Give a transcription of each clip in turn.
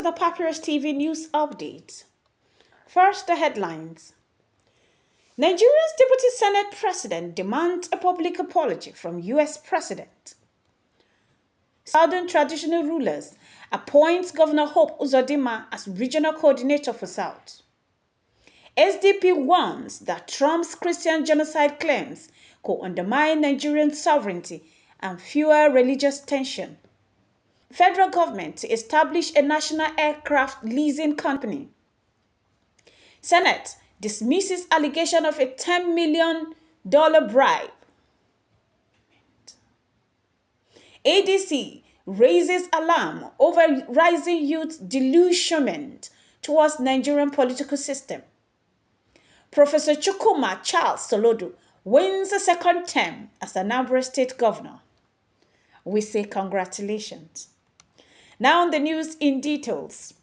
the Papyrus TV news update. First, the headlines. Nigeria's Deputy Senate President demands a public apology from U.S. President. Southern traditional rulers appoints Governor Hope Uzodinma as regional coordinator for South. SDP warns that Trump's Christian genocide claims could undermine Nigerian sovereignty and fuel religious tension. Federal government to establish a national aircraft leasing company. Senate dismisses allegation of a $10 million bribe. ADC raises alarm over rising youth delusionment towards Nigerian political system. Professor Chukwuma Charles Solodo wins a second term as Anambra State Governor. We say congratulations. Now on the news in details.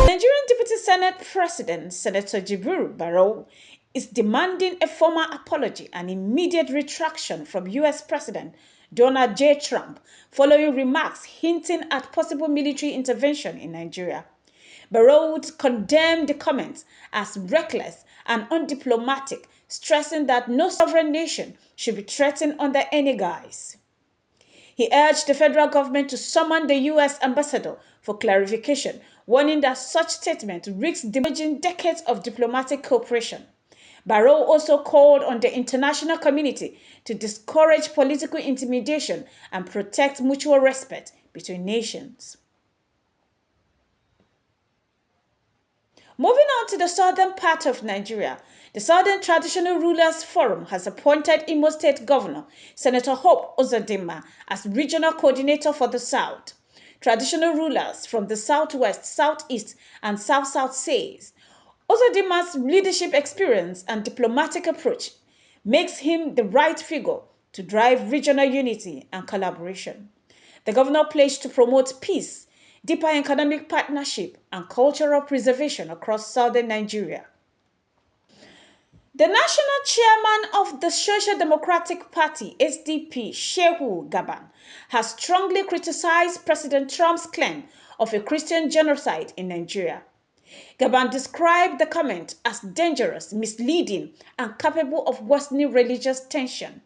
Nigerian Deputy Senate President Senator Jibril Barrow is demanding a formal apology and immediate retraction from U.S. President Donald J. Trump following remarks hinting at possible military intervention in Nigeria. Barrow condemned the comments as reckless and undiplomatic, stressing that no sovereign nation should be threatened under any guise. He urged the federal government to summon the U.S. ambassador for clarification, warning that such statement risks damaging decades of diplomatic cooperation. Barrow also called on the international community to discourage political intimidation and protect mutual respect between nations. Moving on to the southern part of Nigeria, the Southern Traditional Rulers Forum has appointed Imo State Governor Senator Hope Uzodinma as regional coordinator for the South. Traditional rulers from the Southwest, Southeast, and South-South says Uzodinma's leadership experience and diplomatic approach makes him the right figure to drive regional unity and collaboration. The governor pledged to promote peace, deeper economic partnership, and cultural preservation across southern Nigeria. The national chairman of the Social Democratic Party, SDP, Shehu Gaban, has strongly criticized President Trump's claim of a Christian genocide in Nigeria. Gaban described the comment as dangerous, misleading, and capable of worsening religious tension.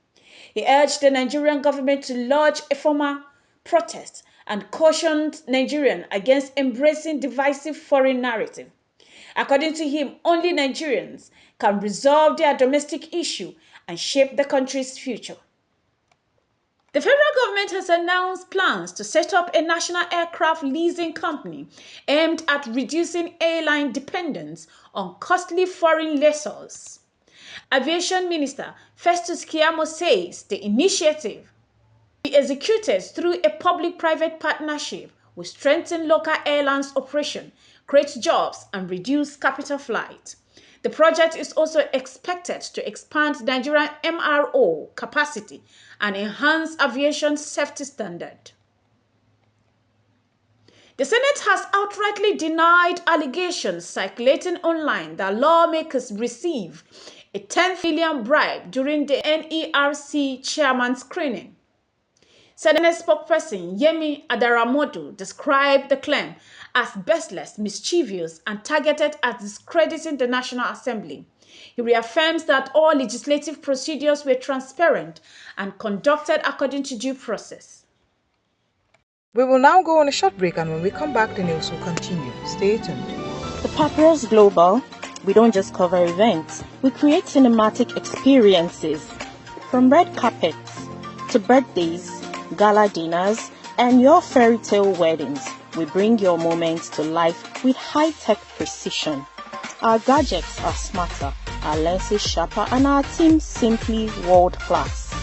He urged the Nigerian government to lodge a formal protest and cautioned Nigerians against embracing divisive foreign narrative. According to him, only Nigerians can resolve their domestic issue and shape the country's future. The federal government has announced plans to set up a national aircraft leasing company aimed at reducing airline dependence on costly foreign lessors. Aviation Minister Festus Keyamo says the initiative will be executed through a public-private partnership will strengthen local airlines operation, create jobs, and reduce capital flight. The project is also expected to expand Nigerian MRO capacity and enhance aviation safety standard. The Senate has outrightly denied allegations circulating online that lawmakers receive a $10 million bribe during the NERC chairman screening. Senate spokesperson Yemi Adaramodu described the claim as baseless, mischievous, and targeted at discrediting the National Assembly. He reaffirms that all legislative procedures were transparent and conducted according to due process. We will now go on a short break, and when we come back, the news will continue. Stay tuned. The Papyrus Global, we don't just cover events, we create cinematic experiences. From red carpets to birthdays, gala dinners, and your fairy tale weddings, we bring your moments to life with high-tech precision. Our gadgets are smarter, our lenses sharper, and our team simply world-class.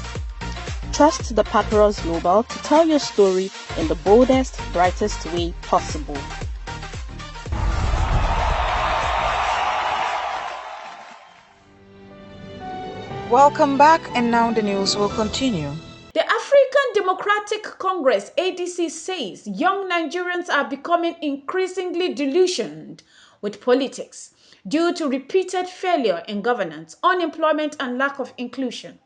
Trust the Papyrus Global to tell your story in the boldest, brightest way possible. Welcome back, and now the news will continue. The African Democratic Congress ADC says young Nigerians are becoming increasingly delusioned with politics due to repeated failure in governance, unemployment, and lack of inclusion.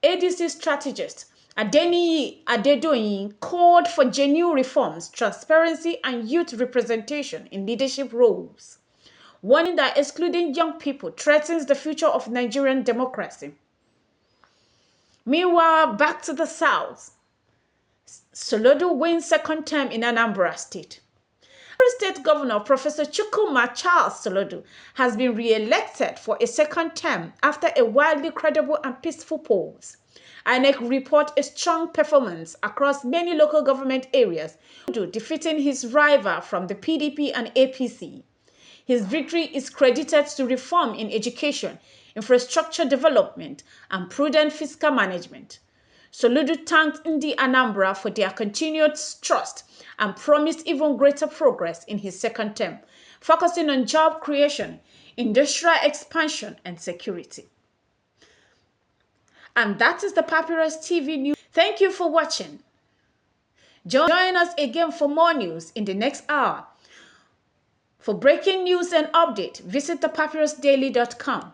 ADC strategist Adeniyi Adedoyin called for genuine reforms, transparency, and youth representation in leadership roles, warning that excluding young people threatens the future of Nigerian democracy. Meanwhile, back to the south, Soludo wins second term in Anambra State. State Governor Professor Chukwuma Charles Soludo has been re-elected for a second term after a wildly credible and peaceful polls. INEC report a strong performance across many local government areas, defeating his rival from the PDP and APC. His victory is credited to reform in education, infrastructure development, and prudent fiscal management. Soludo thanked Ndi Anambra for their continued trust and promised even greater progress in his second term, focusing on job creation, industrial expansion, and security. And that is the Papyrus TV news. Thank you for watching. Join us again for more news in the next hour. For breaking news and update, visit thepapyrusdaily.com.